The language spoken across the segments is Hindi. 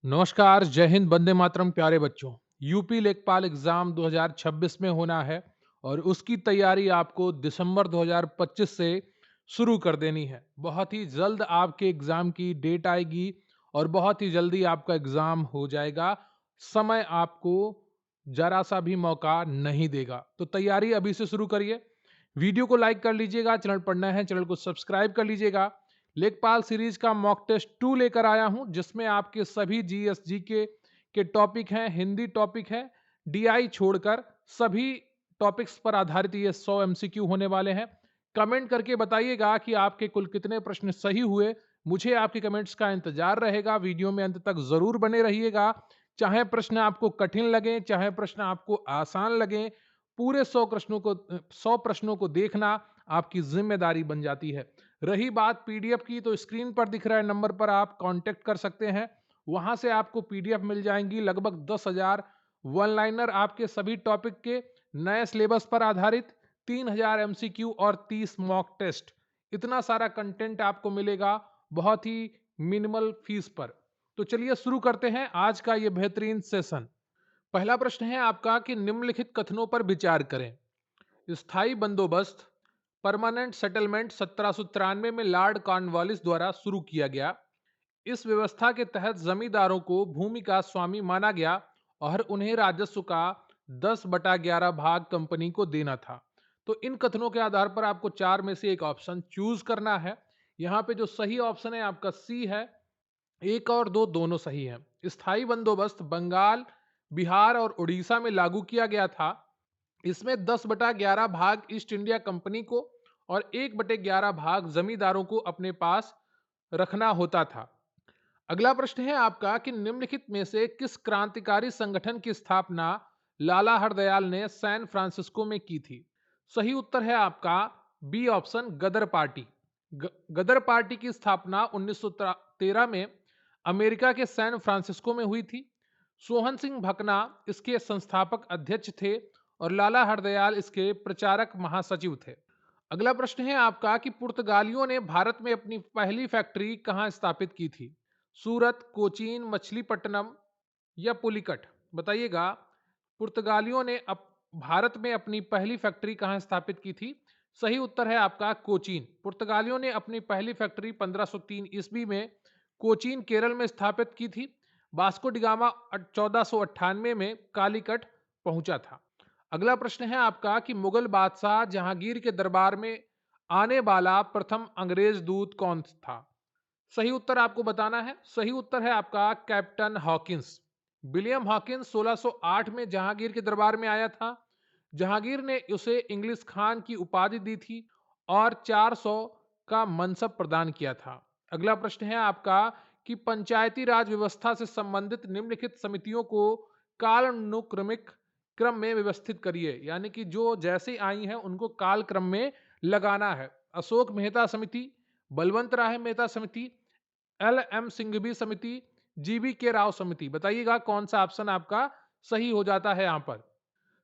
नमस्कार, जय हिंद, वंदे मातरम। प्यारे बच्चों, यूपी लेखपाल एग्जाम 2026 में होना है और उसकी तैयारी आपको दिसंबर 2025 से शुरू कर देनी है। बहुत ही जल्द आपके एग्जाम की डेट आएगी और बहुत ही जल्दी आपका एग्जाम हो जाएगा। समय आपको जरा सा भी मौका नहीं देगा, तो तैयारी अभी से शुरू करिए। वीडियो को लाइक कर लीजिएगा, चैनल पर नए हैं चैनल को सब्सक्राइब कर लीजिएगा। लेखपाल सीरीज का मॉक टेस्ट 2 लेकर आया हूं, जिसमें आपके सभी जीएस जीके के टॉपिक हैं, हिंदी टॉपिक है, डीआई छोड़कर सभी टॉपिक्स पर आधारित ये 100 एमसीक्यू होने वाले हैं। कमेंट करके बताइएगा कि आपके कुल कितने प्रश्न सही हुए। मुझे आपके कमेंट्स का इंतजार रहेगा। वीडियो में अंत तक जरूर बने रहिएगा। चाहे प्रश्न आपको कठिन लगे, चाहे प्रश्न आपको आसान लगे, पूरे 100 प्रश्नों को देखना आपकी जिम्मेदारी बन जाती है। रही बात पीडीएफ की, तो स्क्रीन पर दिख रहा है नंबर पर आप कांटेक्ट कर सकते हैं। वहां से आपको पीडीएफ मिल जाएंगी, लगभग 10,000 वन लाइनर आपके सभी टॉपिक के, नए सिलेबस पर आधारित, 3,000 एमसीक्यू और 30 मॉक टेस्ट। इतना सारा कंटेंट आपको मिलेगा बहुत ही मिनिमल फीस पर। तो चलिए शुरू करते हैं आज का ये बेहतरीन सेशन। पहला प्रश्न है आपका कि निम्नलिखित कथनों पर विचार करें। स्थायी बंदोबस्त परमानेंट सेटलमेंट 1793 में लॉर्ड कॉर्नवालिस द्वारा शुरू किया गया। इस व्यवस्था के तहत जमींदारों को भूमि का स्वामी माना गया और उन्हें राजस्व का 10/11 भाग कंपनी को देना था। तो इन कथनों के आधार पर आपको चार में से एक ऑप्शन चूज करना है। यहाँ पे जो सही ऑप्शन है आपका सी है। एक और दो दोनों सही हैं। स्थायी बंदोबस्त बंगाल, बिहार और उड़ीसा में लागू किया गया था। इसमें 10/11 भाग ईस्ट इंडिया कंपनी को और 1/11 भाग जमींदारों को अपने पास रखना होता था। अगला प्रश्न है आपका कि निम्नलिखित में से किस क्रांतिकारी संगठन की स्थापना लाला हरदयाल ने सैन फ्रांसिस्को में की थी। सही उत्तर है आपका बी ऑप्शन, गदर पार्टी। गदर पार्टी की स्थापना 1913 में अमेरिका के सैन फ्रांसिस्को में हुई थी। सोहन सिंह भकना इसके संस्थापक अध्यक्ष थे और लाला हरदयाल इसके प्रचारक महासचिव थे। अगला प्रश्न है आपका कि पुर्तगालियों ने भारत में अपनी पहली फैक्ट्री कहां स्थापित की थी। सूरत, कोचीन, मछलीपट्टनम या पुलिकट। बताइएगा, पुर्तगालियों ने भारत में अपनी पहली फैक्ट्री कहां स्थापित की थी। सही उत्तर है आपका कोचीन। पुर्तगालियों ने अपनी पहली फैक्ट्री 1503 ईस्वी में कोचीन, केरल में स्थापित की थी। वास्को डिगामा 1498 में कालीकट पहुंचा था। अगला प्रश्न है आपका कि मुगल बादशाह जहांगीर के दरबार में आने वाला प्रथम अंग्रेज दूत कौन था। सही उत्तर आपको बताना है। सही उत्तर है आपका कैप्टन हॉकिंस। विलियम हॉकिंस 1608 में जहांगीर के दरबार में आया था। जहांगीर ने उसे इंग्लिश खान की उपाधि दी थी और 400 का मनसब प्रदान किया था। अगला प्रश्न है आपका कि पंचायती राज व्यवस्था से संबंधित निम्नलिखित समितियों को कालानुक्रमिक क्रम में व्यवस्थित करिए, यानी कि जो जैसे आई हैं उनको काल क्रम में लगाना है। अशोक मेहता समिति, बलवंत राय मेहता समिति, एल एम सिंघवी समिति, जीवी के राव समिति। बताइएगा कौन सा ऑप्शन आपका सही हो जाता है। यहां पर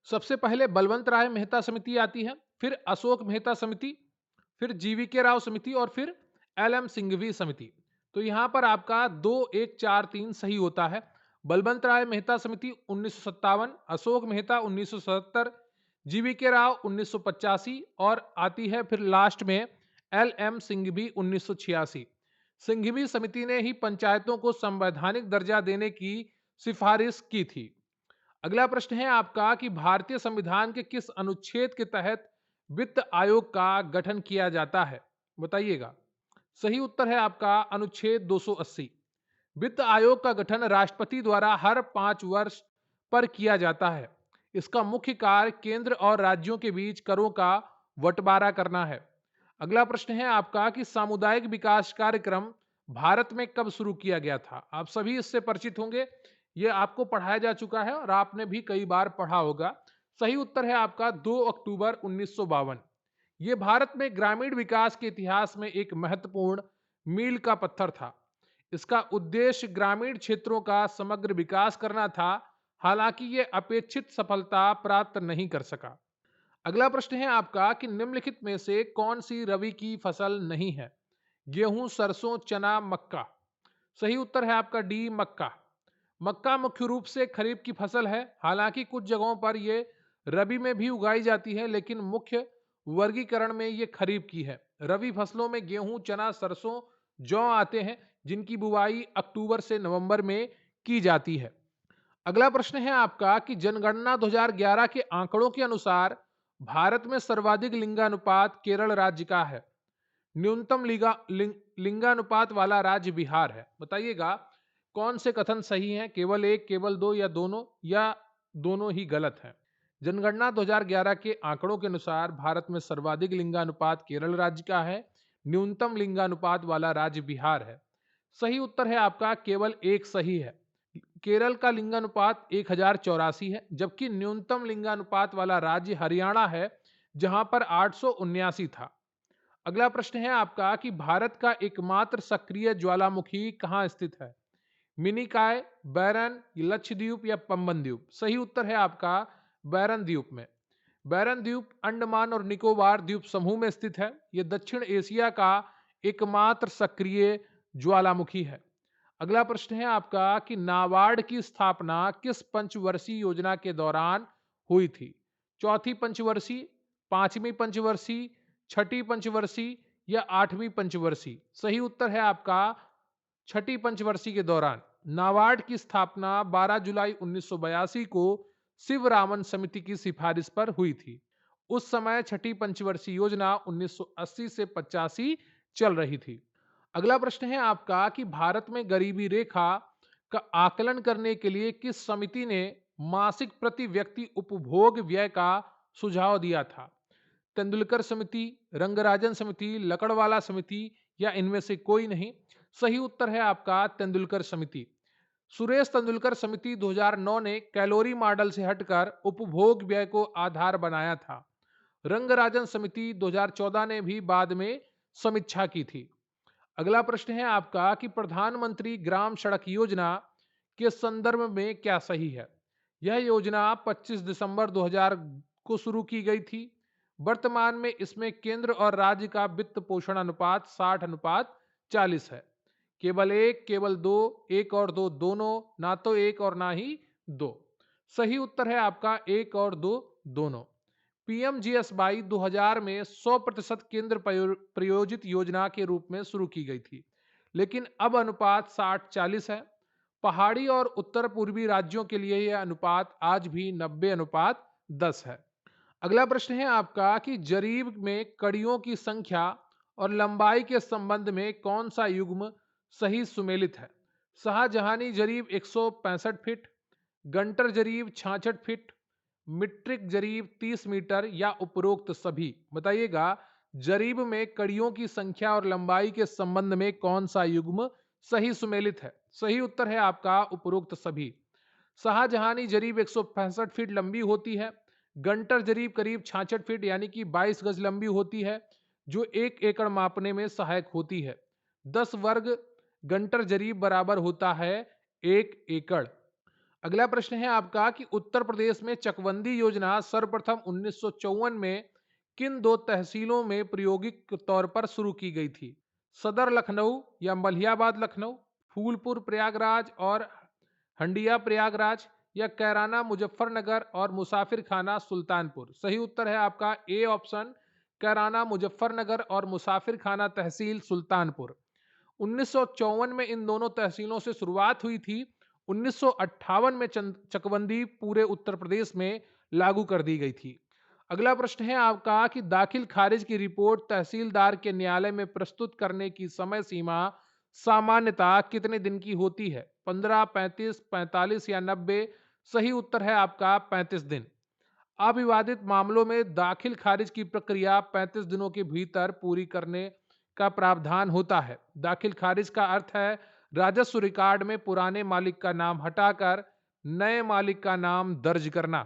सबसे पहले बलवंत राय मेहता समिति आती है, फिर अशोक मेहता समिति, फिर जीवी के राव समिति और फिर एल एम सिंघवी समिति। तो यहां पर आपका 2 1 4 3 सही होता है। बलवंत राय मेहता समिति 1957, अशोक मेहता 1977, जीवी के राव 1985 और आती है फिर लास्ट में एल एम सिंघवी 1986। सिंघवी समिति ने ही पंचायतों को संवैधानिक दर्जा देने की सिफारिश की थी। अगला प्रश्न है आपका कि भारतीय संविधान के किस अनुच्छेद के तहत वित्त आयोग का गठन किया जाता है। बताइएगा। सही उत्तर है आपका अनुच्छेद 280। वित्त आयोग का गठन राष्ट्रपति द्वारा हर 5 वर्ष पर किया जाता है। इसका मुख्य कार्य केंद्र और राज्यों के बीच करों का बंटवारा करना है। अगला प्रश्न है आपका कि सामुदायिक विकास कार्यक्रम भारत में कब शुरू किया गया था। आप सभी इससे परिचित होंगे, यह आपको पढ़ाया जा चुका है और आपने भी कई बार पढ़ा होगा। सही उत्तर है आपका 2 अक्टूबर 1952। यह भारत में ग्रामीण विकास के इतिहास में एक महत्वपूर्ण मील का पत्थर था। इसका उद्देश्य ग्रामीण क्षेत्रों का समग्र विकास करना था, हालांकि यह अपेक्षित सफलता प्राप्त नहीं कर सका। अगला प्रश्न है आपका कि निम्नलिखित में से कौन सी रबी की फसल नहीं है। गेहूं, सरसों, चना, मक्का। सही उत्तर है आपका डी, मक्का। मक्का मुख्य रूप से खरीफ की फसल है, हालांकि कुछ जगहों पर ये रबी में भी उगाई जाती है, लेकिन मुख्य वर्गीकरण में ये खरीफ की है। रबी फसलों में गेहूं, चना, सरसों, जौ आते हैं, जिनकी बुवाई अक्टूबर से नवंबर में की जाती है। अगला प्रश्न है आपका कि जनगणना 2011 के आंकड़ों के अनुसार भारत में सर्वाधिक लिंगानुपात केरल राज्य का है। न्यूनतम लिंगानुपात वाला राज्य बिहार है। बताइएगा कौन से कथन सही हैं? केवल एक, केवल दो, या दोनों ही गलत हैं? जनगणना 2011 के आंकड़ों के अनुसार भारत में सर्वाधिक लिंगानुपात केरल राज्य का है। न्यूनतम लिंगानुपात वाला राज्य बिहार है। सही उत्तर है आपका केवल एक सही है। केरल का लिंगानुपात 1084 है, जबकि न्यूनतम लिंगानुपात वाला राज्य हरियाणा है, जहां पर 879 था। अगला प्रश्न है आपका कि भारत का एकमात्र सक्रिय ज्वालामुखी कहां स्थित है? मिनिकॉय, बैरन, लक्षद्वीप या पंबन द्वीप? सही उत्तर है आपका बैरन द्वीप में। बैरन द्वीप अंडमान और निकोबार द्वीप समूह में स्थित है। यह दक्षिण एशिया का एकमात्र सक्रिय ज्वालामुखी है। अगला प्रश्न है आपका कि नाबार्ड की स्थापना किस पंचवर्षीय योजना के दौरान हुई थी? चौथी पंचवर्षीय, पांचवी पंचवर्षीय, छठी पंचवर्षीय या आठवीं पंचवर्षीय? सही उत्तर है आपका छठी पंचवर्षीय के दौरान। नाबार्ड की स्थापना 12 जुलाई 1982 को शिवरामन समिति की सिफारिश पर हुई थी। उस समय छठी पंचवर्षीय योजना 1980 से 85 चल रही थी। अगला प्रश्न है आपका कि भारत में गरीबी रेखा का आकलन करने के लिए किस समिति ने मासिक प्रति व्यक्ति उपभोग व्यय का सुझाव दिया था? तेंदुलकर समिति, रंगराजन समिति, लकड़वाला समिति या इनमें से कोई नहीं? सही उत्तर है आपका तेंदुलकर समिति। सुरेश तेंदुलकर समिति 2009 ने कैलोरी मॉडल से हटकर उपभोग व्यय को आधार बनाया था। रंगराजन समिति 2014 ने भी बाद में समीक्षा की थी। अगला प्रश्न है आपका कि प्रधानमंत्री ग्राम सड़क योजना के संदर्भ में क्या सही है? यह योजना 25 दिसंबर 2000 को शुरू की गई थी। वर्तमान में इसमें केंद्र और राज्य का वित्त पोषण अनुपात 60:40 है। केवल एक, केवल दो, एक और दो दोनों, ना तो एक और ना ही दो। सही उत्तर है आपका एक और दो दोनों। पीएमजीएसवाई 2000 में 100% केंद्र प्रायोजित योजना के रूप में शुरू की गई थी, लेकिन अब अनुपात 60:40 है। पहाड़ी और उत्तर पूर्वी राज्यों के लिए यह अनुपात आज भी 90:10 है। अगला प्रश्न है आपका कि जरीब में कड़ियों की संख्या और लंबाई के संबंध में कौन सा युग्म सही सुमेलित है? शाहजहानी जरीब 165 फीट, गंटर जरीब 66 फीट, मीट्रिक जरीब 30 मीटर या उपरोक्त सभी? बताइएगा जरीब में कड़ियों की संख्या और लंबाई के संबंध में कौन सा युग्म सही सुमेलित है? सही उत्तर है आपका उपरोक्त सभी। शाहजहानी जरीब 165 फीट लंबी होती है। गंटर जरीब करीब 66 फीट यानी कि 22 गज लंबी होती है, जो 1 एकड़ मापने में सहायक होती है। 10 वर्ग गंटर जरीब बराबर होता है 1 एकड़। अगला प्रश्न है आपका कि उत्तर प्रदेश में चकबंदी योजना सर्वप्रथम 1954 में किन दो तहसीलों में प्रायोगिक तौर पर शुरू की गई थी? सदर लखनऊ या मलिहाबाद लखनऊ, फूलपुर प्रयागराज और हंडिया प्रयागराज या कैराना मुजफ्फरनगर और मुसाफिर खाना सुल्तानपुर? सही उत्तर है आपका ए ऑप्शन, कैराना मुजफ्फरनगर और मुसाफिर खाना तहसील सुल्तानपुर। 1954 में इन दोनों तहसीलों से शुरुआत हुई थी। 1958 में चकबंदी पूरे उत्तर प्रदेश में लागू कर दी गई थी। अगला प्रश्न है आपका कि दाखिल खारिज की रिपोर्ट तहसीलदार के न्यायालय में प्रस्तुत करने की समय सीमा सामान्यतः कितने दिन की होती है? 15, 35, 45 या 90? सही उत्तर है आपका 35 दिन। अविवादित मामलों में दाखिल खारिज की प्रक्रिया 35 दिनों के भीतर पूरी करने का प्रावधान होता है। दाखिल खारिज का अर्थ है राजस्व रिकॉर्ड में पुराने मालिक का नाम हटाकर नए मालिक का नाम दर्ज करना।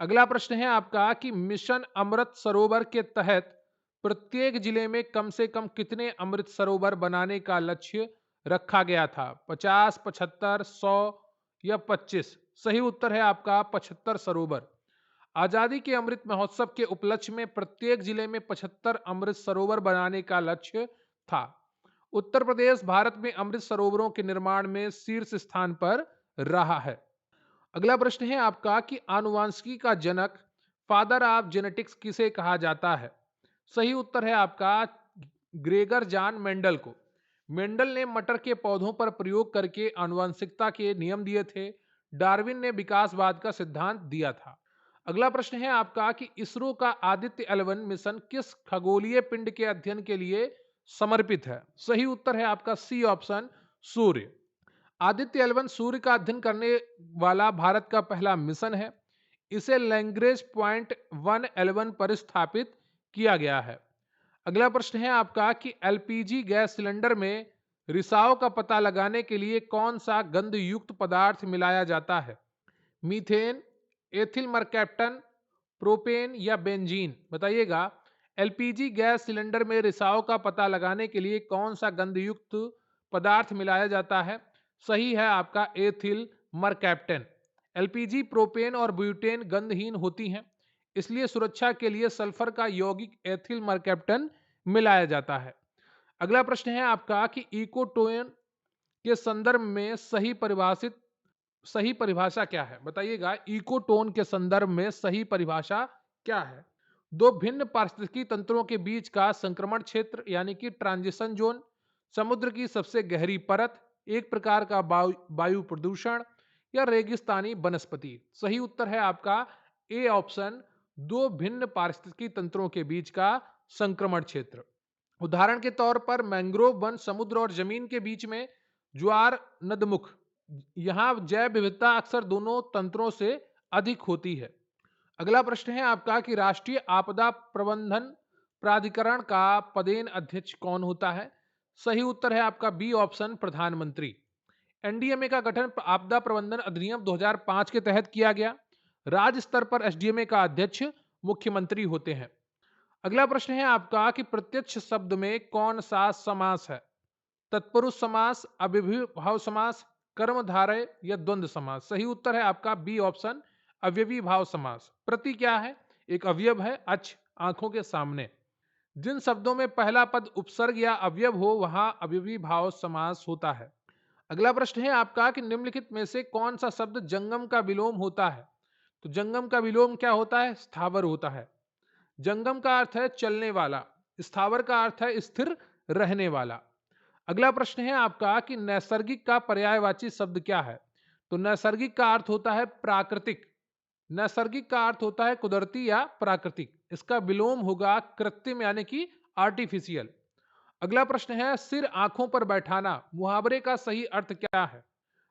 अगला प्रश्न है आपका कि मिशन अमृत सरोवर के तहत प्रत्येक जिले में कम से कम कितने अमृत सरोवर बनाने का लक्ष्य रखा गया था? 50, 75, 100 या 25? सही उत्तर है आपका 75 सरोवर। आजादी के अमृत महोत्सव के उपलक्ष्य में प्रत्येक जिले में 75 अमृत सरोवर बनाने का लक्ष्य था। उत्तर प्रदेश भारत में अमृत सरोवरों के निर्माण में शीर्ष स्थान पर रहा है। अगला प्रश्न है आपका कि आनुवांशिकी का जनक, फादर ऑफ जेनेटिक्स किसे कहा जाता है? सही उत्तर है आपका ग्रेगर जान मेंडल को। मेंडल ने मटर के पौधों पर प्रयोग करके आनुवंशिकता के नियम दिए थे। डार्विन ने विकासवाद का सिद्धांत दिया था। अगला प्रश्न है आपका कि इसरो का आदित्य L1 मिशन किस खगोलीय पिंड के अध्ययन के लिए समर्पित है? सही उत्तर है आपका सी ऑप्शन, सूर्य। आदित्य L1 सूर्य का अध्ययन करने वाला भारत का पहला मिशन है। इसे लैग्रेंज पॉइंट 1L1 पर स्थापित किया गया है। अगला प्रश्न है आपका कि एलपीजी गैस सिलेंडर में रिसाव का पता लगाने के लिए कौन सा गंध युक्त पदार्थ मिलाया जाता है? मीथेन, एथिल मरकैप्टन, प्रोपेन या बेंजीन? बताइएगा। एलपीजी गैस सिलेंडर में रिसाव का पता लगाने के लिए कौन सा गंधयुक्त पदार्थ मिलाया जाता है? सही है आपका एथिल मरकैप्टन। एलपीजी प्रोपेन और ब्यूटेन गंधहीन होती हैं, इसलिए सुरक्षा के लिए सल्फर का यौगिक एथिल मरकैप्टन मिलाया जाता है। अगला प्रश्न है आपका कि इकोटोन के संदर्भ में सही परिभाषा क्या है? बताइएगा। इकोटोन के संदर्भ में सही परिभाषा क्या है? दो भिन्न पारिस्थितिकी तंत्रों के बीच का संक्रमण क्षेत्र यानी कि ट्रांजिशन जोन, समुद्र की सबसे गहरी परत, एक प्रकार का वायु प्रदूषण या रेगिस्तानी वनस्पति? सही उत्तर है आपका ए ऑप्शन, दो भिन्न पारिस्थितिकी तंत्रों के बीच का संक्रमण क्षेत्र। उदाहरण के तौर पर मैंग्रोव वन समुद्र और जमीन के बीच में ज्वार नदमुख, यहाँ जैव विविधता अक्सर दोनों तंत्रों से अधिक होती है। अगला प्रश्न है आपका कि राष्ट्रीय आपदा प्रबंधन प्राधिकरण का पदेन अध्यक्ष कौन होता है? सही उत्तर है आपका बी ऑप्शन, प्रधानमंत्री। एनडीएमए का गठन आपदा प्रबंधन अधिनियम 2005 के तहत किया गया। राज्य स्तर पर एसडीएमए का अध्यक्ष मुख्यमंत्री होते हैं। अगला प्रश्न है आपका कि प्रत्यक्ष शब्द में कौन सा समास है? तत्पुरुष समास, अव्ययीभाव समास, कर्मधारय या द्वंद्व समास? सही उत्तर है आपका बी ऑप्शन, अव्ययीभाव समास। प्रति क्या है? एक अवयव है, अच, आंखों के सामने। जिन शब्दों में पहला पद उपसर्ग या अवयव हो वहां अव्ययीभाव समास होता है। अगला प्रश्न है आपका कि निम्नलिखित में से कौन सा शब्द जंगम का विलोम होता है? तो जंगम का विलोम क्या होता है? स्थावर होता है। जंगम का अर्थ है चलने वाला, स्थावर का अर्थ है स्थिर रहने वाला। अगला प्रश्न है आपका कि नैसर्गिक का पर्यायवाची शब्द क्या है? तो नैसर्गिक का अर्थ होता है प्राकृतिक। नैसर्गिक का अर्थ होता है कुदरती या प्राकृतिक। इसका विलोम होगा कृत्रिम यानी कि आर्टिफिशियल। अगला प्रश्न है सिर आंखों पर बैठाना मुहावरे का सही अर्थ क्या है?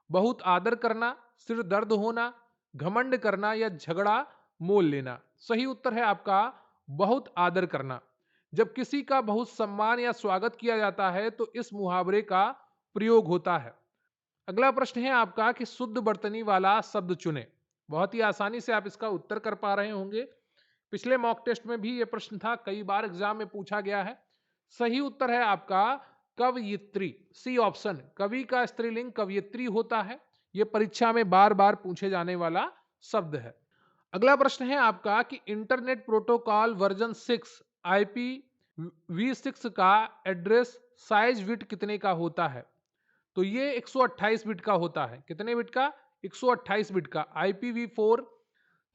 बहुत आदर करना, सिर दर्द होना, घमंड करना या झगड़ा मोल लेना? सही उत्तर है आपका बहुत आदर करना। जब किसी का बहुत सम्मान या स्वागत किया जाता है तो इस मुहावरे का प्रयोग होता है। अगला प्रश्न है आपका कि शुद्ध बर्तनी वाला शब्द चुने। बहुत ही आसानी से आप इसका उत्तर कर पा रहे होंगे। पिछले मॉक टेस्ट में भी यह प्रश्न था, कई बार एग्जाम में पूछा गया है। सही उत्तर है आपका कवयित्री, सी ऑप्शन। कवि का स्त्रीलिंग कवयित्री होता है। यह परीक्षा में बार बार पूछे जाने वाला शब्द है। अगला प्रश्न है आपका कि इंटरनेट प्रोटोकॉल वर्जन 6 IPv6 का एड्रेस साइज बिट कितने का होता है? तो ये 128 बिट का होता है। कितने बिट का? 128 बिट का। IPv4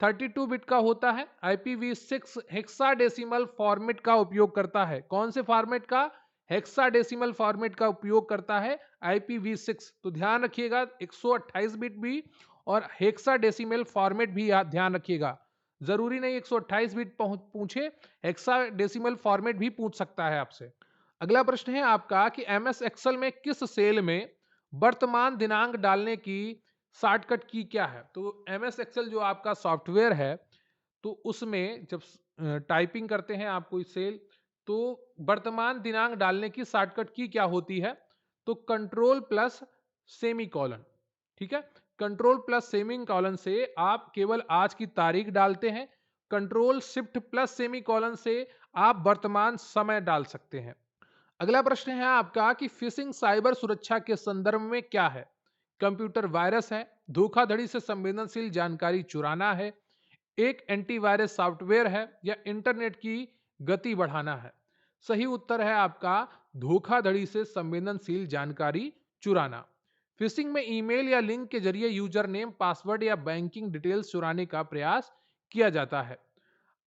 32 बिट का होता है। IPv6 हेक्साडेसिमल फॉर्मेट का उपयोग करता है। कौन से फॉर्मेट का? हेक्साडेसिमल फॉर्मेट का उपयोग करता है IPv6। तो ध्यान रखिएगा 128 बिट भी और हेक्साडेसिमल फॉर्मेट भी ध्यान रखिएगा। जरूरी नहीं 128 बिट पूछे, हेक्साडेसिमल फॉर्मेट भी पूछ सकता है आपसे। अगला प्रश्न है आपका कि MS एक्सेल में किस सेल में वर्तमान दिनांक डालने की शॉर्टकट की क्या है? तो MS एक्सेल जो आपका सॉफ्टवेयर है, तो उसमें जब टाइपिंग करते हैं आप कोई सेल, तो वर्तमान दिनांक डालने की शॉर्टकट की क्या होती है? तो कंट्रोल प्लस सेमी कॉलन। ठीक है, कंट्रोल प्लस सेमी कॉलन से आप केवल आज की तारीख डालते हैं। Control shift plus semi colon से आप वर्तमान समय डाल सकते हैं। अगला प्रश्न है आपका कि फिशिंग साइबर सुरक्षा के संदर्भ में क्या है? कंप्यूटर वायरस है, धोखाधड़ी से संवेदनशील जानकारी चुराना है, एक एंटीवायरस सॉफ्टवेयर है या इंटरनेट की गति बढ़ाना है? सही उत्तर है आपका धोखाधड़ी से संवेदनशील जानकारी चुराना। फिशिंग में ईमेल या लिंक के जरिए यूजर नेम, पासवर्ड या बैंकिंग डिटेल्स चुराने का प्रयास किया जाता है।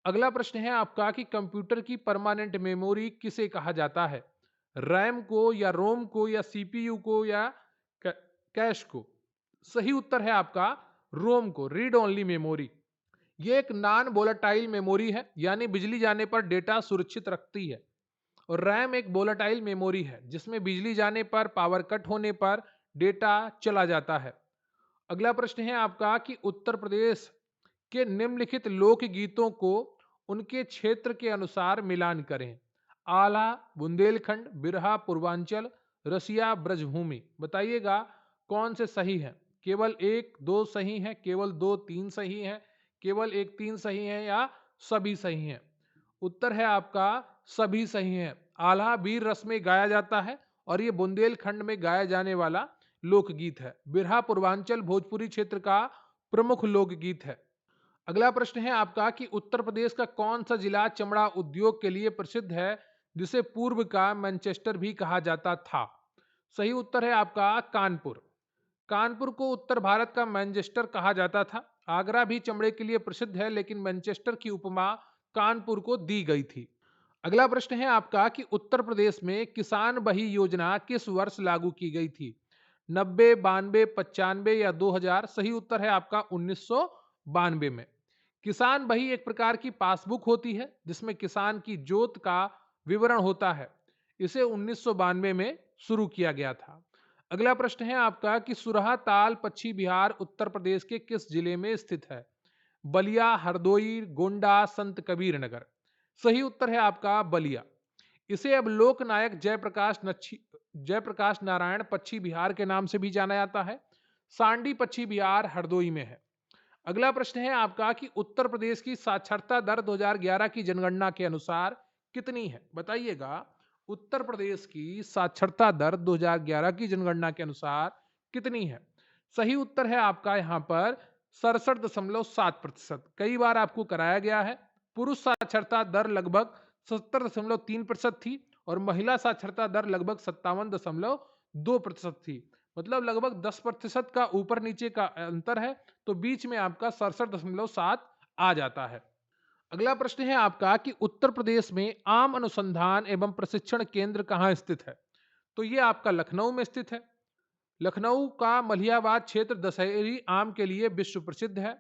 अगला प्रश्न है आपका कि कंप्यूटर की परमानेंट मेमोरी किसे कहा जाता है? रैम को या रोम को या सीपीयू को या कैश को? सही उत्तर है आपका रोम को, रीड ओनली मेमोरी। ये एक नॉन वोलेटाइल मेमोरी है, यानी बिजली जाने पर डेटा सुरक्षित रखती है। और रैम एक वोलेटाइल मेमोरी है जिसमें बिजली जाने पर, पावर कट होने पर डेटा चला जाता है। अगला प्रश्न है आपका कि उत्तर प्रदेश के निम्नलिखित लोकगीतों को उनके क्षेत्र के अनुसार मिलान करें। आला, बुंदेलखंड, बिरहा, पूर्वांचल, रसिया, ब्रजभूमि। बताइएगा कौन से सही है? केवल एक दो सही है, केवल दो तीन सही है, केवल एक तीन सही है, या सभी सही है? उत्तर है आपका सभी सही है। आल्हा वीर रस में गाया जाता है और ये बुंदेलखंड में गाया जाने वाला लोकगीत है। बिरहा पूर्वांचल भोजपुरी क्षेत्र का प्रमुख लोकगीत है। अगला प्रश्न है आपका कि उत्तर प्रदेश का कौन सा जिला चमड़ा उद्योग के लिए प्रसिद्ध है, जिसे पूर्व का मैनचेस्टर भी कहा जाता था? सही उत्तर है आपका कानपुर। कानपुर को उत्तर भारत का मैनचेस्टर कहा जाता था। आगरा भी चमड़े के लिए प्रसिद्ध है, लेकिन मैनचेस्टर की उपमा कानपुर को दी गई थी। अगला प्रश्न है आपका कि उत्तर प्रदेश में किसान बही योजना किस वर्ष लागू की गई थी? 90, 92, 95 या 2000? सही उत्तर है आपका 1992 में। किसान बही एक प्रकार की पासबुक होती है जिसमें किसान की जोत का विवरण होता है। इसे 1992 में शुरू किया गया था। अगला प्रश्न है आपका कि सुरहा ताल पक्षी विहार उत्तर प्रदेश के किस जिले में स्थित है? बलिया, हरदोई, गोंडा, संत कबीर नगर। सही उत्तर है आपका बलिया। इसे अब लोकनायक जयप्रकाश नारायण पक्षी विहार के नाम से भी जाना जाता है। सांडी पक्षी विहार हरदोई में है। अगला प्रश्न है आपका कि उत्तर प्रदेश की साक्षरता दर 2011 की जनगणना के अनुसार कितनी है? बताइएगा उत्तर प्रदेश की साक्षरता दर 2011 की जनगणना के अनुसार कितनी है? सही उत्तर है आपका यहाँ पर 67.7%। कई बार आपको कराया गया है। पुरुष साक्षरता दर लगभग 70.3% थी और महिला साक्षरता दर लगभग 57.2% थी। मतलब लगभग 10% का ऊपर नीचे का अंतर है, तो बीच में आपका 67.7 आ जाता है। अगला प्रश्न है आपका कि उत्तर प्रदेश में आम अनुसंधान एवं प्रशिक्षण केंद्र कहाँ स्थित है? तो ये आपका लखनऊ में स्थित है। लखनऊ का मलिहाबाद क्षेत्र दशहरी आम के लिए विश्व प्रसिद्ध है।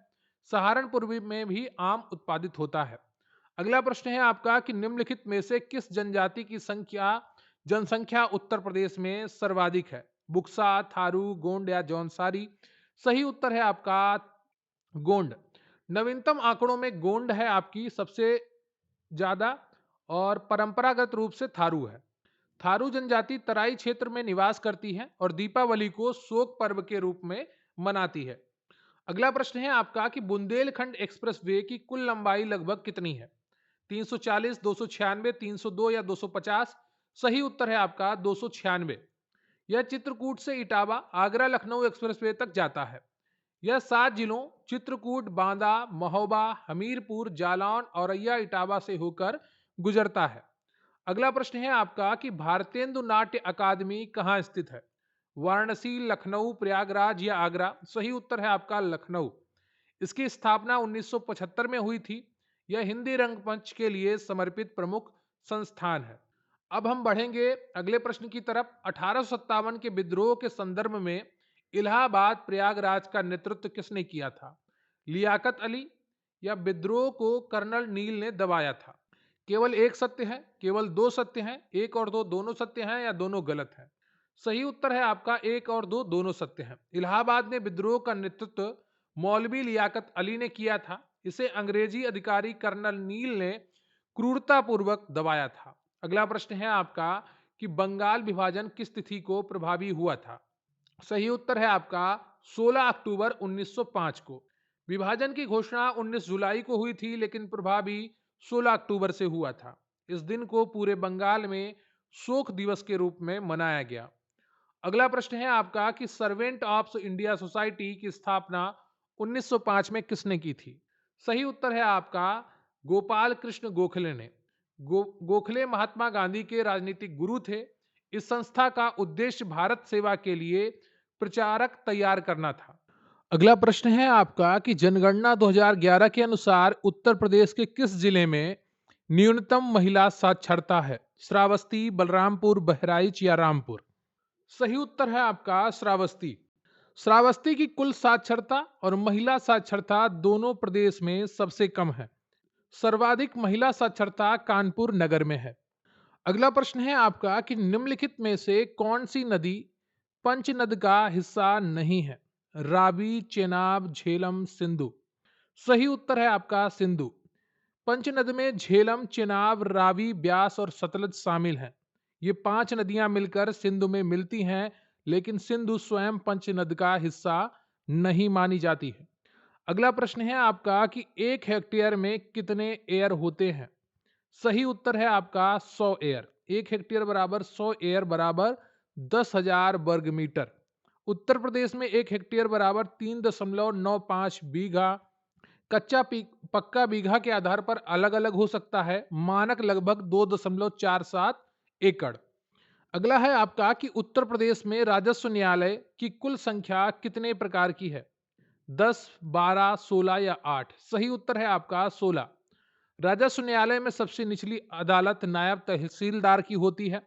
सहारनपुर में भी आम उत्पादित होता है। अगला प्रश्न है आपका कि निम्नलिखित में से किस जनजाति की जनसंख्या उत्तर प्रदेश में सर्वाधिक है? बुक्सा, थारू, गोंड या जौनसारी? सही उत्तर है आपका गोंड। नवीनतम आंकड़ों में गोंड है आपकी सबसे ज्यादा और परंपरागत रूप से थारू है। थारू जनजाति तराई क्षेत्र में निवास करती है और दीपावली को शोक पर्व के रूप में मनाती है। अगला प्रश्न है आपका कि बुंदेलखंड एक्सप्रेसवे की कुल लंबाई लगभग कितनी है? 340, 296, 302 या 250? सही उत्तर है आपका 296। यह चित्रकूट से इटावा, आगरा लखनऊ एक्सप्रेसवे तक जाता है। यह 7 जिलों चित्रकूट, बांदा, महोबा, हमीरपुर, जालौन, औरैया, इटावा से होकर गुजरता है। अगला प्रश्न है आपका कि भारतेंदु नाट्य अकादमी कहाँ स्थित है? वाराणसी, लखनऊ, प्रयागराज या आगरा? सही उत्तर है आपका लखनऊ। इसकी स्थापना 1975 में हुई थी। यह हिंदी रंगमंच के लिए समर्पित प्रमुख संस्थान है। अब हम बढ़ेंगे अगले प्रश्न की तरफ। 1857 के विद्रोह के संदर्भ में इलाहाबाद प्रयागराज का नेतृत्व किसने किया था? लियाकत अली या विद्रोह को कर्नल नील ने दबाया था? केवल एक सत्य है, केवल दो सत्य हैं, एक और दो दोनों सत्य हैं, या दोनों गलत हैं? सही उत्तर है आपका एक और दो दोनों सत्य हैं। इलाहाबाद में विद्रोह का नेतृत्व मौलवी लियाकत अली ने किया था। इसे अंग्रेजी अधिकारी कर्नल नील ने क्रूरतापूर्वक दबाया था। अगला प्रश्न है आपका कि बंगाल विभाजन किस तिथि को प्रभावी हुआ था? सही उत्तर है आपका 16 अक्टूबर 1905 को। विभाजन की घोषणा 19 जुलाई को हुई थी, लेकिन प्रभावी 16 अक्टूबर से हुआ था। इस दिन को पूरे बंगाल में शोक दिवस के रूप में मनाया गया। अगला प्रश्न है आपका कि सर्वेंट ऑफ इंडिया सोसाइटी की स्थापना 1905 में किसने की थी? सही उत्तर है आपका गोपाल कृष्ण गोखले ने। गोखले महात्मा गांधी के राजनीतिक गुरु थे। इस संस्था का उद्देश्य भारत सेवा के लिए प्रचारक तैयार करना था। अगला प्रश्न है आपका कि जनगणना 2011 के अनुसार उत्तर प्रदेश के किस जिले में न्यूनतम महिला साक्षरता है? श्रावस्ती, बलरामपुर, बहराइच या रामपुर? सही उत्तर है आपका श्रावस्ती। श्रावस्ती की कुल साक्षरता और महिला साक्षरता दोनों प्रदेश में सबसे कम है। सर्वाधिक महिला साक्षरता कानपुर नगर में है। अगला प्रश्न है आपका कि निम्नलिखित में से कौन सी नदी पंचनद का हिस्सा नहीं है? रावी, चेनाब, झेलम, सिंधु? सही उत्तर है आपका सिंधु। पंचनद में झेलम, चेनाब, रावी, ब्यास और सतलज शामिल हैं। ये 5 नदियां मिलकर सिंधु में मिलती हैं, लेकिन सिंधु स्वयं पंचनद का हिस्सा नहीं मानी जाती है। अगला प्रश्न है आपका कि 1 हेक्टेयर में कितने एयर होते हैं? सही उत्तर है आपका 100 एयर। 1 हेक्टेयर बराबर 100 एयर बराबर 10,000 वर्ग मीटर। उत्तर प्रदेश में 1 हेक्टेयर बराबर 3.95 बीघा। पक्का बीघा के आधार पर अलग अलग हो सकता है, मानक लगभग 2.47 एकड़। अगला है आपका कि उत्तर प्रदेश में राजस्व न्यायालय की कुल संख्या कितने प्रकार की है? 10, 12, 16 या 8? सही उत्तर है आपका 16। राजस्व न्यायालय में सबसे निचली अदालत नायब तहसीलदार की होती है,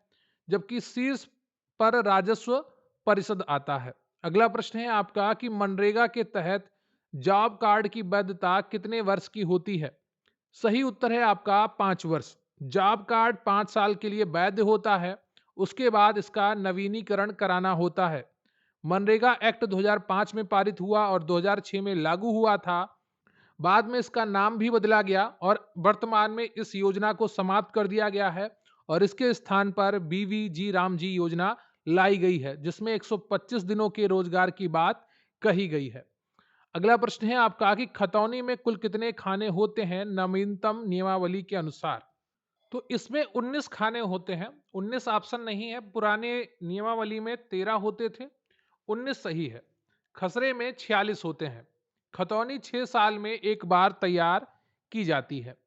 जबकि शीर्ष पर राजस्व परिषद आता है। अगला प्रश्न है आपका कि मनरेगा के तहत जॉब कार्ड की वैधता कितने वर्ष की होती है? सही उत्तर है आपका 5 वर्ष। जॉब कार्ड 5 साल के लिए वैध होता है, उसके बाद इसका नवीनीकरण कराना होता है। मनरेगा एक्ट 2005 में पारित हुआ और 2006 में लागू हुआ था। बाद में इसका नाम भी बदला गया और वर्तमान में इस योजना को समाप्त कर दिया गया है और इसके स्थान पर बीवीजी रामजी योजना लाई गई है, जिसमें 125 दिनों के रोजगार की बात कही गई है। अगला प्रश्न है आपका कि खतौनी में कुल कितने खाने होते हैं नवीनतम नियमावली के अनुसार? तो इसमें 19 खाने होते हैं। 19 ऑप्शन नहीं है। पुराने नियमावली में 13 होते थे, 19 सही है। खसरे में 46 होते हैं। खतौनी 6 साल में एक बार तैयार की जाती है।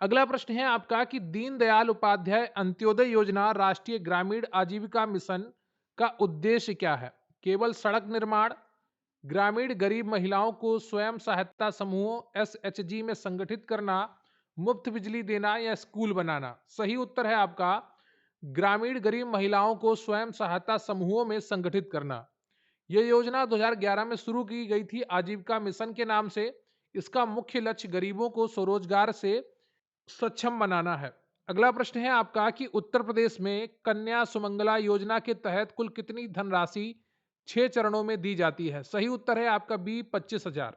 अगला प्रश्न है आपका कि दीनदयाल उपाध्याय अंत्योदय योजना राष्ट्रीय ग्रामीण आजीविका मिशन का उद्देश्य क्या है? केवल सड़क निर्माण, ग्रामीण गरीब महिलाओं को स्वयं सहायता समूहों एसएचजी में संगठित करना, मुफ्त बिजली देना या स्कूल बनाना? सही उत्तर है आपका ग्रामीण गरीब महिलाओं को स्वयं सहायता समूहों में संगठित करना। यह योजना 2011 में शुरू की गई थी आजीविका मिशन के नाम से। इसका मुख्य लक्ष्य गरीबों को स्वरोजगार से सक्षम बनाना है। अगला प्रश्न है आपका कि उत्तर प्रदेश में कन्या सुमंगला योजना के तहत कुल कितनी धनराशि 6 चरणों में दी जाती है? सही उत्तर है आपका बी 25,000।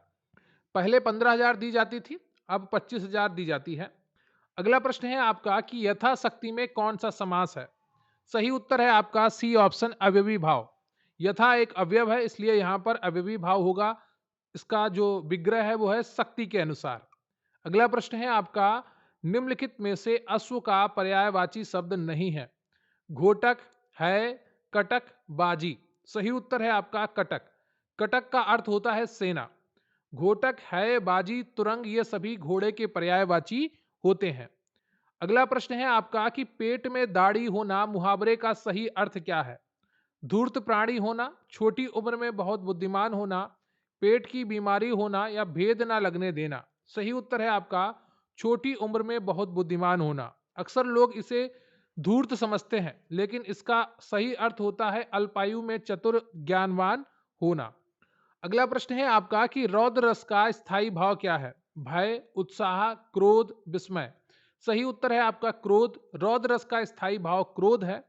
पहले 15,000 दी जाती थी, अब 25,000 दी जाती है। अगला प्रश्न है आपका कि यथाशक्ति में कौन सा समास है? सही उत्तर है आपका सी ऑप्शन अवयवी भाव। यथा एक अवयव है, इसलिए यहां पर अवयवी भाव होगा। इसका जो विग्रह है वो है शक्ति के अनुसार। अगला प्रश्न है आपका निम्नलिखित में से अश्व का पर्यायवाची शब्द नहीं है? घोटक, है, कटक, बाजी? सही उत्तर है आपका कटक। कटक का अर्थ होता है सेना। घोटक, है, बाजी, तुरंग ये सभी घोड़े के पर्यायवाची होते हैं। अगला प्रश्न है आपका कि पेट में दाढ़ी होना मुहावरे का सही अर्थ क्या है? धूर्त प्राणी होना, छोटी उम्र में बहुत बुद्धिमान होना, पेट की बीमारी होना या भेद ना लगने देना? सही उत्तर है आपका छोटी उम्र में बहुत बुद्धिमान होना। अक्सर लोग इसे धूर्त समझते हैं, लेकिन इसका सही अर्थ होता है अल्पायु में चतुर ज्ञानवान होना। अगला प्रश्न है आपका कि रौद्र रस का स्थायी भाव क्या है? भय, उत्साह, क्रोध, विस्मय? सही उत्तर है आपका क्रोध। रौद्र रस का स्थायी भाव क्रोध है।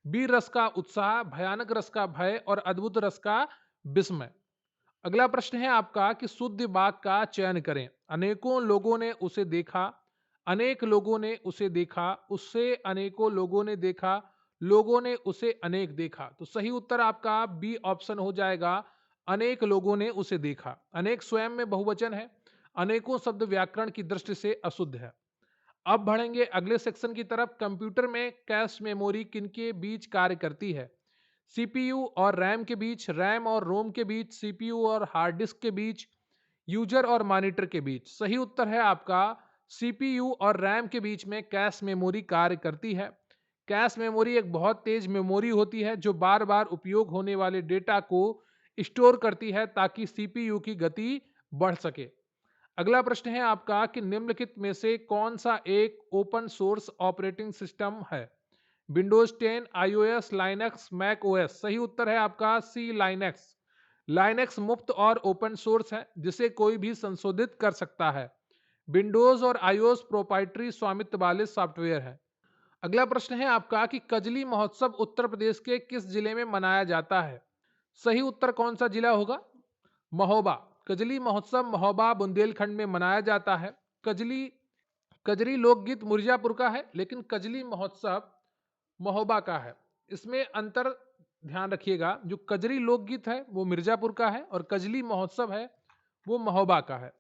वीर रस का उत्साह, भयानक रस का भय और अद्भुत रस का विस्मय। अगला प्रश्न है आपका कि शुद्ध वाक्य का चयन करें। अनेकों लोगों ने उसे देखा, अनेक लोगों ने उसे देखा, उससे अनेकों लोगों ने देखा, लोगों ने उसे अनेक देखा? तो सही उत्तर आपका बी ऑप्शन हो जाएगा, अनेक लोगों ने उसे देखा। अनेक स्वयं में बहुवचन है। अनेकों शब्द व्याकरण की दृष्टि से अशुद्ध है। अब बढ़ेंगे अगले सेक्शन की तरफ। कंप्यूटर में कैश मेमोरी किनके बीच कार्य करती है? सीपीयू और रैम के बीच, रैम और रोम के बीच, सीपीयू और हार्ड डिस्क के बीच, यूजर और मॉनिटर के बीच? सही उत्तर है आपका सीपीयू और रैम के बीच में कैश मेमोरी कार्य करती है। कैश मेमोरी एक बहुत तेज मेमोरी होती है जो बार बार उपयोग होने वाले डेटा को स्टोर करती है ताकि सीपीयू की गति बढ़ सके। अगला प्रश्न है आपका कि निम्नलिखित में से कौन सा एक ओपन सोर्स ऑपरेटिंग सिस्टम है? Windows 10, iOS, Linux, Mac OS. सही उत्तर है आपका सी, लाइनक्स। लाइनक्स मुफ्त और ओपन सोर्स है जिसे कोई भी संशोधित कर सकता है। विंडोज और आईओएस प्रोप्राइटरी स्वामित्व वाले सॉफ्टवेयर है। अगला प्रश्न है आपका कि कजली महोत्सव उत्तर प्रदेश के किस जिले में मनाया जाता है? सही उत्तर कौन सा जिला होगा? महोबा। कजली महोत्सव महोबा बुंदेलखंड में मनाया जाता है। कजली कजरी लोकगीत मिर्जापुर का है, लेकिन कजली महोत्सव महोबा का है। इसमें अंतर ध्यान रखिएगा, जो कजरी लोकगीत है वो मिर्जापुर का है और कजली महोत्सव है वो महोबा का है।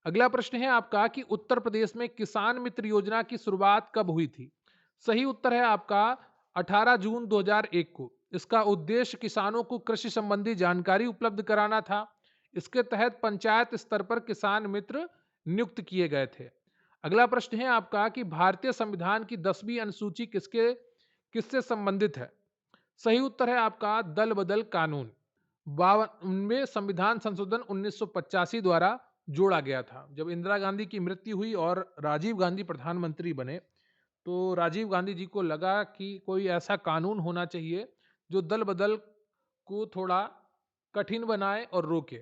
अगला प्रश्न है आपका कि उत्तर प्रदेश में किसान मित्र योजना की शुरुआत कब हुई थी? सही उत्तर है आपका 18 जून 2001 को। इसका उद्देश्य किसानों को कृषि संबंधी जानकारी उपलब्ध कराना था। इसके तहत पंचायत स्तर पर किसान मित्र नियुक्त किए गए थे। अगला प्रश्न है आपका कि भारतीय संविधान की 10वीं अनुसूची किससे संबंधित है? सही उत्तर है आपका दल बदल कानून। 52 में संविधान संशोधन 1985 द्वारा जोड़ा गया था। जब इंदिरा गांधी की मृत्यु हुई और राजीव गांधी प्रधानमंत्री बने, तो राजीव गांधी जी को लगा कि कोई ऐसा कानून होना चाहिए जो दल बदल को थोड़ा कठिन बनाए और रोके,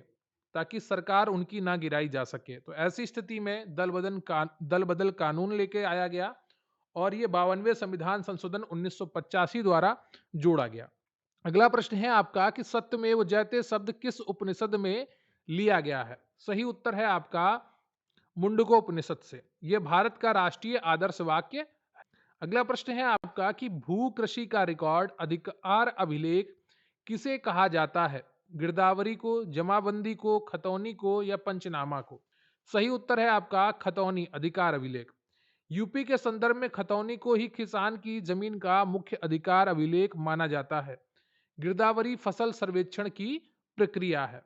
ताकि सरकार उनकी ना गिराई जा सके। तो ऐसी स्थिति में दल बदल कानून लेके आया गया और ये 52वें संविधान संशोधन 1985 द्वारा जोड़ा गया। अगला प्रश्न है आपका कि सत्यमेव जयते शब्द किस उपनिषद में लिया गया है? सही उत्तर है आपका मुंडकोपनिषद से। यह भारत का राष्ट्रीय आदर्श वाक्य है। अगला प्रश्न है आपका कि भू कृषि का रिकॉर्ड अधिकार अभिलेख किसे कहा जाता है? गिरदावरी को, जमाबंदी को, खतौनी को या पंचनामा को? सही उत्तर है आपका खतौनी अधिकार अभिलेख। यूपी के संदर्भ में खतौनी को ही किसान की जमीन का मुख्य अधिकार अभिलेख माना जाता है। गिरदावरी फसल सर्वेक्षण की प्रक्रिया है।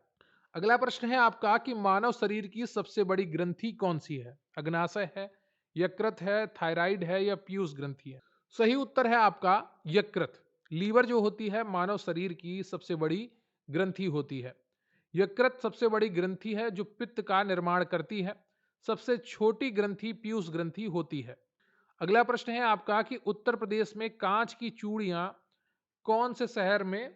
अगला प्रश्न है आपका कि मानव शरीर की सबसे बड़ी ग्रंथि कौन सी है? अग्नाशय है, यकृत है, थायराइड है या पीयूष ग्रंथि है? सही उत्तर है आपका यकृत। लीवर जो होती है मानव शरीर की सबसे बड़ी ग्रंथि होती है। यकृत सबसे बड़ी ग्रंथि है जो पित्त का निर्माण करती है। सबसे छोटी ग्रंथि पीयूष ग्रंथि होती है। अगला प्रश्न है आपका कि उत्तर प्रदेश में कांच की चूड़ियां कौन से शहर में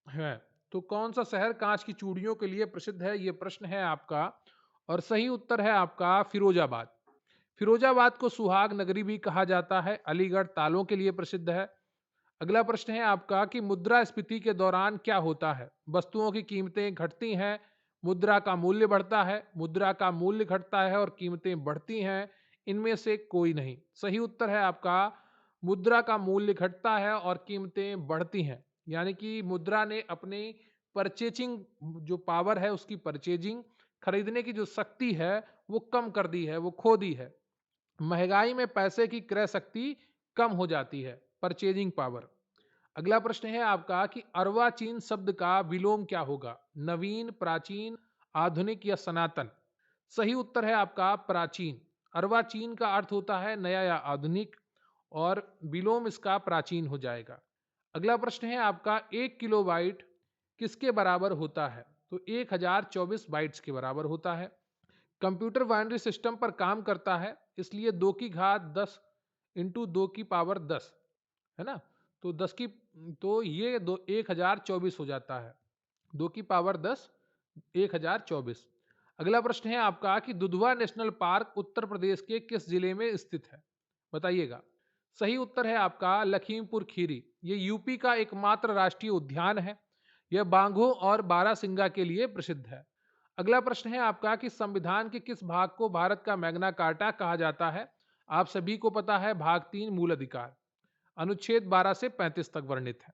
है? तो कौन सा शहर कांच की चूड़ियों के लिए प्रसिद्ध है, ये प्रश्न है आपका। और सही उत्तर है आपका फिरोजाबाद। फिरोजाबाद को सुहाग नगरी भी कहा जाता है। अलीगढ़ तालों के लिए प्रसिद्ध है। अगला प्रश्न है आपका कि मुद्रास्फीति के दौरान क्या होता है? वस्तुओं की कीमतें घटती हैं, मुद्रा का मूल्य बढ़ता है, मुद्रा का मूल्य घटता है और कीमतें बढ़ती हैं। इनमें से कोई नहीं। सही उत्तर है आपका मुद्रा का मूल्य घटता है और कीमतें बढ़ती हैं। यानी कि मुद्रा ने अपनी परचेजिंग जो पावर है, उसकी परचेजिंग खरीदने की जो शक्ति है वो कम कर दी है, वो खो दी है। महंगाई में पैसे की क्रय शक्ति कम हो जाती है, परचेजिंग पावर। अगला प्रश्न है आपका कि अर्वाचीन शब्द का विलोम क्या होगा? नवीन, प्राचीन, आधुनिक या सनातन? सही उत्तर है आपका प्राचीन। अर्वाचीन का अर्थ होता है नया या आधुनिक और विलोम इसका प्राचीन हो जाएगा। अगला प्रश्न है आपका 1 किलोबाइट किसके बराबर होता है? तो 1024 बाइट्स के बराबर होता है। कंप्यूटर बाइनरी सिस्टम पर काम करता है, इसलिए 2 की घात 10 इंटू 2 की पावर 10 है ना। तो 10 की तो ये 1024 हो जाता है। 2 की पावर 10 1024। अगला प्रश्न है आपका कि दुधवा नेशनल पार्क उत्तर प्रदेश के किस जिले में स्थित है? बताइएगा। सही उत्तर है आपका लखीमपुर खीरी। ये यूपी का एकमात्र राष्ट्रीय उद्यान है। यह बाघों और बारहसिंगा के लिए प्रसिद्ध है। अगला प्रश्न है आपका कि संविधान के किस भाग को भारत का मैग्ना कार्टा कहा जाता है? आप सभी को पता है, भाग 3 मूल अधिकार, अनुच्छेद 12 से 35 तक वर्णित है।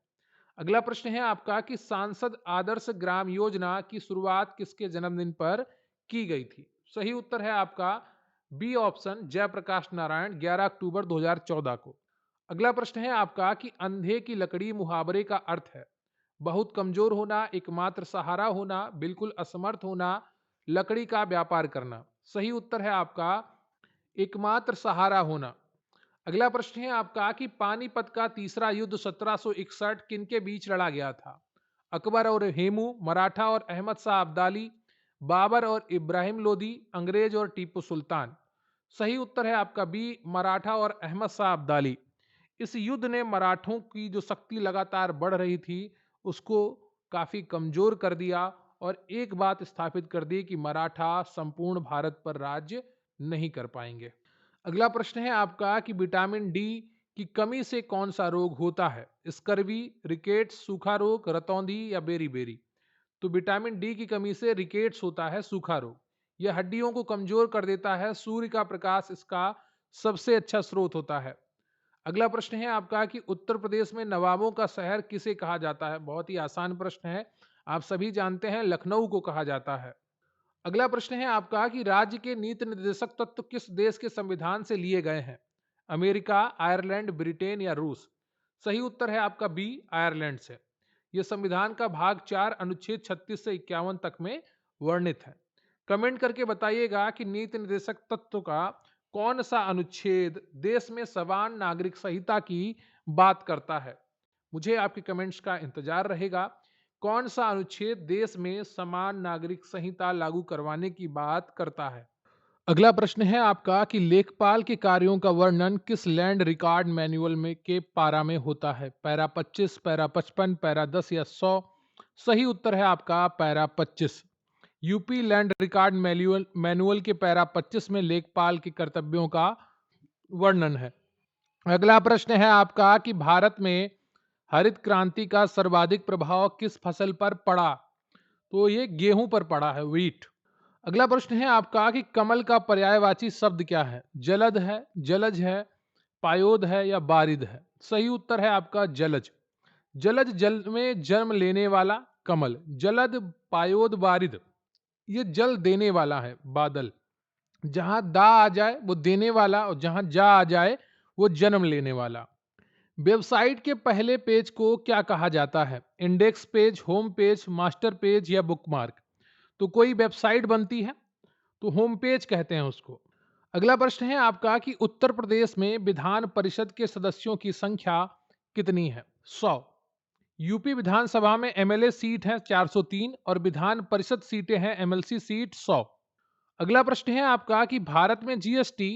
अगला प्रश्न है आपका कि सांसद आदर्श ग्राम योजना की शुरुआत किसके जन्मदिन पर की गई थी? सही उत्तर है आपका बी ऑप्शन, जयप्रकाश नारायण, 11 अक्टूबर 2014 को। अगला प्रश्न है आपका कि अंधे की लकड़ी मुहावरे का अर्थ है? बहुत कमजोर होना, एकमात्र सहारा होना, बिल्कुल असमर्थ होना, लकड़ी का व्यापार करना। सही उत्तर है आपका एकमात्र सहारा होना। अगला प्रश्न है आपका कि पानीपत का तीसरा युद्ध 1761 किनके बीच लड़ा गया था? अकबर और हेमू, मराठा और अहमद शाह अब्दाली, बाबर और इब्राहिम लोदी, अंग्रेज और टीपू सुल्तान। सही उत्तर है आपका बी, मराठा और अहमद शाह अब्दाली। इस युद्ध ने मराठों की जो शक्ति लगातार बढ़ रही थी उसको काफी कमजोर कर दिया और एक बात स्थापित कर दी कि मराठा संपूर्ण भारत पर राज्य नहीं कर पाएंगे। अगला प्रश्न है आपका कि विटामिन डी की कमी से कौन सा रोग होता है? स्कर्वी, रिकेट्स, सूखा रोग, रतौंधी या बेरी? तो विटामिन डी की कमी से रिकेट्स होता है, सूखा रोग। यह हड्डियों को कमजोर कर देता है। सूर्य का प्रकाश इसका सबसे अच्छा स्रोत होता है। अगला प्रश्न है आपका कि उत्तर प्रदेश में नवाबों का शहर किसे कहा जाता है? बहुत ही आसान प्रश्न है, आप सभी जानते हैं, लखनऊ को कहा जाता है। अगला प्रश्न है आपका कि राज्य के नीति निर्देशक तत्व किस देश के संविधान से लिए गए हैं? अमेरिका, आयरलैंड, ब्रिटेन या रूस? सही उत्तर है आपका बी, आयरलैंड से। यह संविधान का भाग 4 अनुच्छेद 36 से 51 तक में वर्णित है। कमेंट करके बताइएगा कि नीति निर्देशक तत्व का कौन सा अनुच्छेद देश में समान नागरिक संहिता की बात करता है। मुझे आपके कमेंट्स का इंतजार रहेगा। कौन सा अनुच्छेद देश में समान नागरिक संहिता लागू करवाने की बात करता है? अगला प्रश्न है आपका कि लेखपाल के कार्यों का वर्णन किस लैंड रिकॉर्ड मैनुअल में के पारा में होता है? पैरा 25, पैरा 55, पैरा 10 या 100? सही उत्तर है आपका para 25। UP land record manual के पैरा 25 में लेखपाल के कर्तव्यों का वर्णन है। अगला प्रश्न है आपका कि भारत में हरित क्रांति का सर्वाधिक प्रभाव किस फसल पर पड़ा? तो ये गेहूं पर पड़ा है, व्हीट। अगला प्रश्न है आपका कि कमल का पर्यायवाची शब्द क्या है? जलद है, जलज है, पायोद है या बारिद है? सही उत्तर है आपका जलज। जलज जल में जन्म लेने वाला कमल। जलद, पायोद, बारिद ये जल देने वाला है, बादल। जहां दा आ जाए वो देने वाला और जहां जा आ जाए वो जन्म लेने वाला। वेबसाइट के पहले पेज को क्या कहा जाता है? Index page, home page, master page या बुकमार्क? तो कोई वेबसाइट बनती है तो होम पेज कहते हैं उसको। अगला प्रश्न है आपका कि उत्तर प्रदेश में विधान परिषद के सदस्यों की संख्या कितनी है? 100। यूपी विधानसभा में एमएलए सीट है 403 और विधान परिषद सीटें हैं एमएलसी सीट 100। अगला प्रश्न है आपका कि भारत में जीएसटी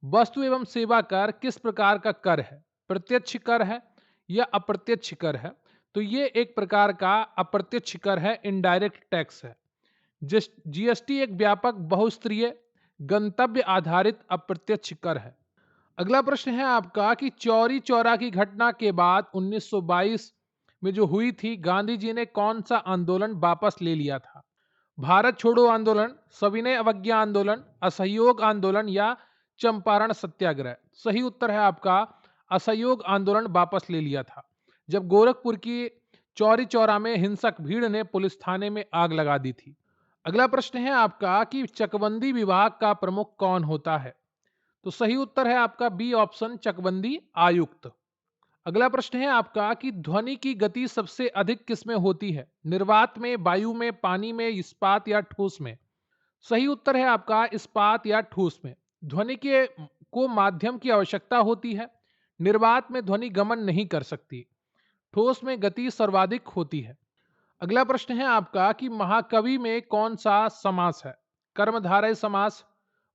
वस्तु एवं सेवा कर किस प्रकार का कर है? प्रत्यक्ष कर है या अप्रत्यक्ष कर है? तो ये एक प्रकार का अप्रत्यक्ष कर है, इनडायरेक्ट टैक्स है। जीएसटी एक व्यापक बहुस्तरीय गंतव्य आधारित अप्रत्यक्ष कर है। अगला प्रश्न है आपका कि चौरी चौरा की घटना के बाद 1922 में जो हुई थी, गांधी जी ने कौन सा आंदोलन वापस ले लिया था? भारत छोड़ो आंदोलन, सविनय अवज्ञा आंदोलन, असहयोग आंदोलन या चंपारण सत्याग्रह? सही उत्तर है आपका असहयोग आंदोलन वापस ले लिया था, जब गोरखपुर की चौरी चौरा में हिंसक भीड़ ने पुलिस थाने में आग लगा दी थी। अगला प्रश्न है आपका कि चकबंदी विभाग का प्रमुख कौन होता है? तो सही उत्तर है आपका बी ऑप्शन, चकबंदी आयुक्त। अगला प्रश्न है आपका कि ध्वनि की गति सबसे अधिक किसमें होती है? निर्वात में, वायु में, पानी में, इस्पात या ठोस में? सही उत्तर है आपका इस्पात या ठोस में। ध्वनि के को माध्यम की आवश्यकता होती है। निर्वात में ध्वनि गमन नहीं कर सकती। ठोस में गति सर्वाधिक होती है। अगला प्रश्न है आपका कि महाकवि में कौन सा समास है? कर्मधारय समास,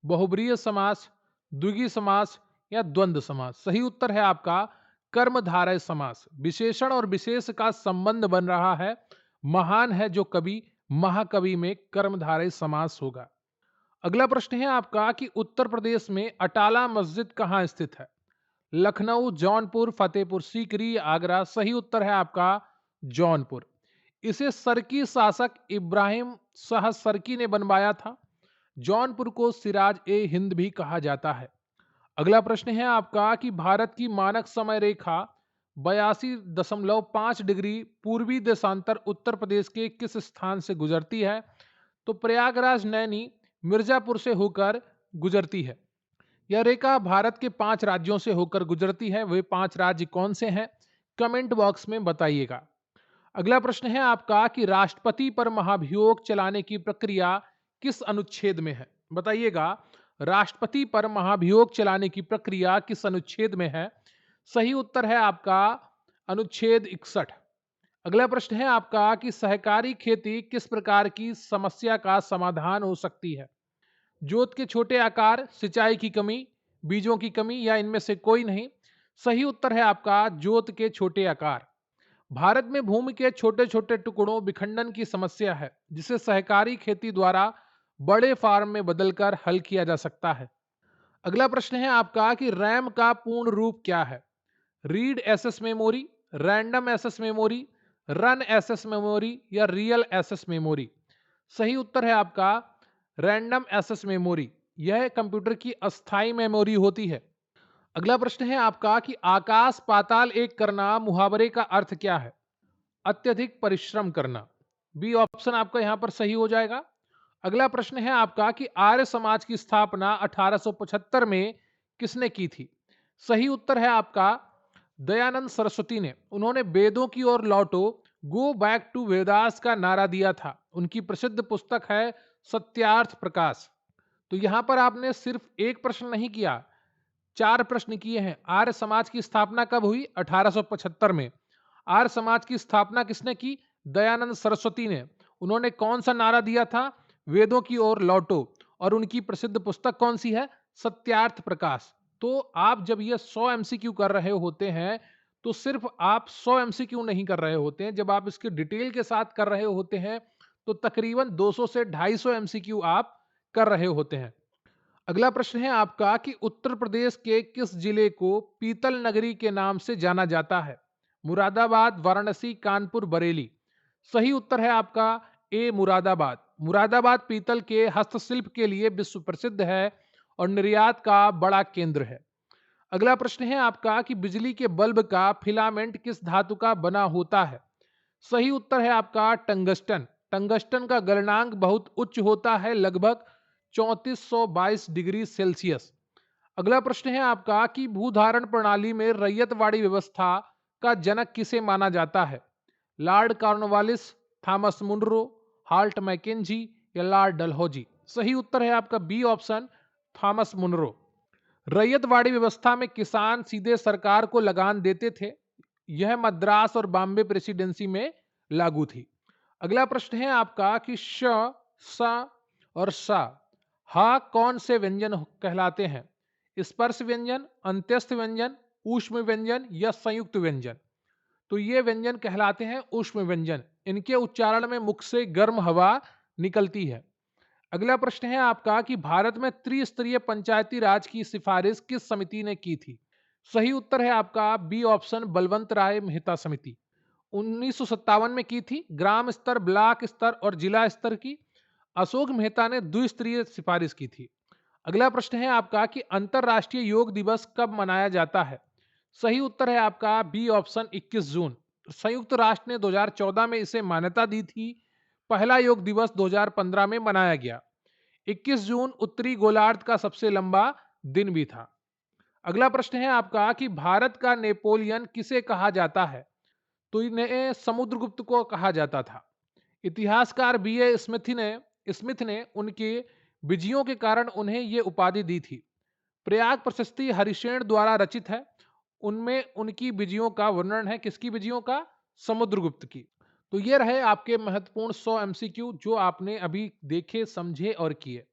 बहुब्रीहि समास, द्विगु समास या द्वंद्व समास? सही उत्तर है आपका कर्मधारय समास। विशेषण और विशेष का संबंध बन रहा है। महान है जो कवि, महाकवि में कर्मधारय समास होगा। अगला प्रश्न है आपका कि उत्तर प्रदेश में अटाला मस्जिद कहाँ स्थित है? लखनऊ, जौनपुर, फतेहपुर सीकरी, आगरा? सही उत्तर है आपका जौनपुर। इसे सरकी शासक इब्राहिम शाह सरकी ने बनवाया था। जौनपुर को सिराज ए हिंद भी कहा जाता है। अगला प्रश्न है आपका कि भारत की मानक समय रेखा 82.5 डिग्री पूर्वी देशांतर उत्तर प्रदेश के किस स्थान से गुजरती है? तो प्रयागराज, नैनी, मिर्जापुर से होकर गुजरती है। यह रेखा भारत के 5 राज्यों से होकर गुजरती है। वे 5 राज्य कौन से हैं? कमेंट बॉक्स में बताइएगा। अगला प्रश्न है आपका कि राष्ट्रपति पर महाभियोग चलाने की प्रक्रिया किस अनुच्छेद में है? बताइएगा, राष्ट्रपति पर महाभियोग चलाने की प्रक्रिया किस अनुच्छेद में है? सही उत्तर है आपका अनुच्छेद 61। अगला प्रश्न है आपका कि सहकारी खेती किस प्रकार की समस्या का समाधान हो सकती है? जोत के छोटे आकार, सिंचाई की कमी, बीजों की कमी या इनमें से कोई नहीं। सही उत्तर है आपका जोत के छोटे आकार। भारत में भूमि के छोटे छोटे टुकड़ों विखंडन की समस्या है, जिसे सहकारी खेती द्वारा बड़े फार्म में बदलकर हल किया जा सकता है। अगला प्रश्न है आपका कि रैम का पूर्ण रूप क्या है? Read SS memory, random SS memory, run SS memory या रियल एसएस मेमोरी। सही उत्तर है आपका रैंडम एसएस मेमोरी। यह कंप्यूटर की अस्थाई मेमोरी होती है। अगला प्रश्न है आपका कि आकाश पाताल एक करना मुहावरे का अर्थ क्या है? अत्यधिक परिश्रम करना। बी ऑप्शन आपका यहां पर सही हो जाएगा। अगला प्रश्न है आपका कि आर्य समाज की स्थापना 1875 में किसने की थी? सही उत्तर है आपका दयानंद सरस्वती ने। उन्होंने वेदों की ओर लौटो, गो बैक टू वेदास का नारा दिया था। उनकी प्रसिद्ध पुस्तक है सत्यार्थ प्रकाश। तो यहां पर आपने सिर्फ एक प्रश्न नहीं किया, 4 प्रश्न किए हैं। आर्य समाज की स्थापना कब हुई? 1875 में। आर्य समाज की स्थापना किसने की? दयानंद सरस्वती ने। उन्होंने कौन सा नारा दिया था? वेदों की ओर लौटो। और उनकी प्रसिद्ध पुस्तक कौन सी है? सत्यार्थ प्रकाश। तो आप जब ये 100 एमसीक्यू कर रहे होते हैं, तो सिर्फ आप 100 एमसीक्यू नहीं कर रहे होते हैं। जब आप इसके डिटेल के साथ कर रहे होते हैं, तो तकरीबन 200 से 250 एमसीक्यू आप कर रहे होते हैं। अगला प्रश्न है आपका कि उत्तर प्रदेश के किस जिले को पीतल नगरी के नाम से जाना जाता है? मुरादाबाद, वाराणसी, कानपुर, बरेली। सही उत्तर है आपका ए मुरादाबाद। मुरादाबाद पीतल के हस्तशिल्प के लिए विश्व प्रसिद्ध है और निर्यात का बड़ा केंद्र है। अगला प्रश्न है आपका कि बिजली के बल्ब का फिलामेंट किस धातु का बना होता है? सही उत्तर है आपका टंगस्टन। टंगस्टन का गलनांक बहुत उच्च होता है, लगभग 3422 डिग्री सेल्सियस। अगला प्रश्न है आपका कि भूधारण प्रणाली में रैयतवाड़ी व्यवस्था का जनक किसे माना जाता है? Lord Cornwallis, Thomas Munro, Halt Mackenzie या लॉर्ड डलहौजी। सही उत्तर है आपका B option, Thomas Munro. Ryotwari व्यवस्था में किसान सीधे सरकार को लगान देते थे। यह मद्रास और बॉम्बे प्रेसिडेंसी में लागू थी। अगला प्रश्न है आपका कि श, स और स, हा कौन से व्यंजन कहलाते हैं? स्पर्श व्यंजन, अंत्यस्थ व्यंजन, ऊष्म व्यंजन या संयुक्त व्यंजन। तो ये व्यंजन कहलाते हैं ऊष्म व्यंजन। इनके उच्चारण में मुख से गर्म हवा निकलती है। अगला प्रश्न है आपका कि भारत में त्रिस्तरीय पंचायती राज की सिफारिश किस समिति ने की थी? सही उत्तर है आपका बी ऑप्शन, बलवंत राय मेहता समिति। 1957 में की थी। ग्राम स्तर, ब्लॉक स्तर और जिला स्तर की। अशोक मेहता ने द्विस्तरीय सिफारिश की थी। अगला प्रश्न है आपका कि अंतरराष्ट्रीय योग दिवस कब मनाया जाता है? सही उत्तर है आपका बी ऑप्शन, 21 जून। संयुक्त राष्ट्र ने 2014 में इसे मान्यता दी थी। पहला योग दिवस 2015 में मनाया गया। 21 जून उत्तरी गोलार्ध का सबसे लंबा दिन भी था। अगला प्रश्न है आपका कि भारत का नेपोलियन किसे कहा जाता है? तो इन्हें समुद्रगुप्त को कहा जाता था। इतिहासकार बी.ए. स्मिथ ने उनके विजयों के कारण उन्हें ये उपाधि दी थी। प्रयाग प्रशस्ति हरिशेन द्वारा रचित है। उनमें उनकी विजयों का वर्णन है। किसकी विजयों का? समुद्रगुप्त की। तो ये रहे आपके महत्वपूर्ण 100 एमसीक्यू जो आपने अभी देखे, समझे और किए।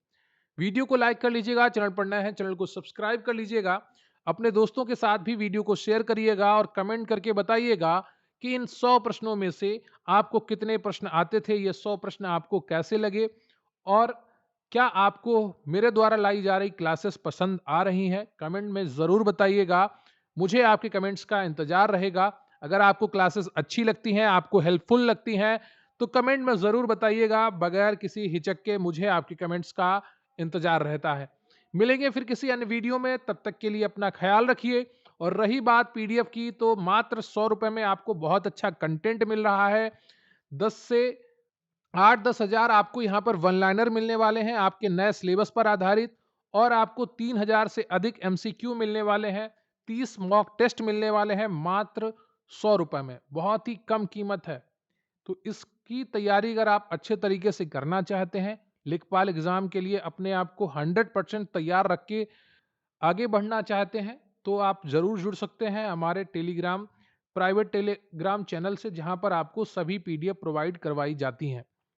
वीडियो को लाइक कर लीजिएगा, चैनल पर नए हैं चैनल को सब्सक्राइब कर लीजिएगा। अपने दोस्तों के साथ भी वीडियो को शेयर करिएगा और कमेंट करके बताइएगा कि इन 100 प्रश्नों में से आपको कितने प्रश्न आते थे, ये 100 प्रश्न आपको कैसे लगे और क्या आपको मेरे द्वारा लाई जा रही क्लासेस पसंद आ रही हैं? कमेंट में ज़रूर बताइएगा। मुझे आपके कमेंट्स का इंतज़ार रहेगा। अगर आपको क्लासेस अच्छी लगती हैं, आपको हेल्पफुल लगती हैं, तो कमेंट में ज़रूर बताइएगा। बगैर किसी हिचक के मुझे आपके कमेंट्स का इंतज़ार रहता है। मिलेंगे फिर किसी अन्य वीडियो में, तब तक के लिए अपना ख्याल रखिए। और रही बात पीडीएफ की, तो मात्र 100 रुपए में आपको बहुत अच्छा कंटेंट मिल रहा है। 10 से 8-10 हज़ार आपको यहाँ पर वन लाइनर मिलने वाले हैं आपके नए सिलेबस पर आधारित, और आपको 3000 से अधिक एमसीक्यू मिलने वाले हैं। 30 मॉक टेस्ट मिलने वाले हैं मात्र 100 रुपए में। बहुत ही कम कीमत है। तो इसकी तैयारी अगर आप अच्छे तरीके से करना चाहते हैं, लेखपाल एग्जाम के लिए अपने आप को 100% तैयार रख के आगे बढ़ना चाहते हैं, तो आप जरूर जुड़ सकते हैं हमारे टेलीग्राम प्राइवेट टेलीग्राम चैनल से, जहां पर आपको सभी पीडीएफ प्रोवाइड करवाई जाती हैं।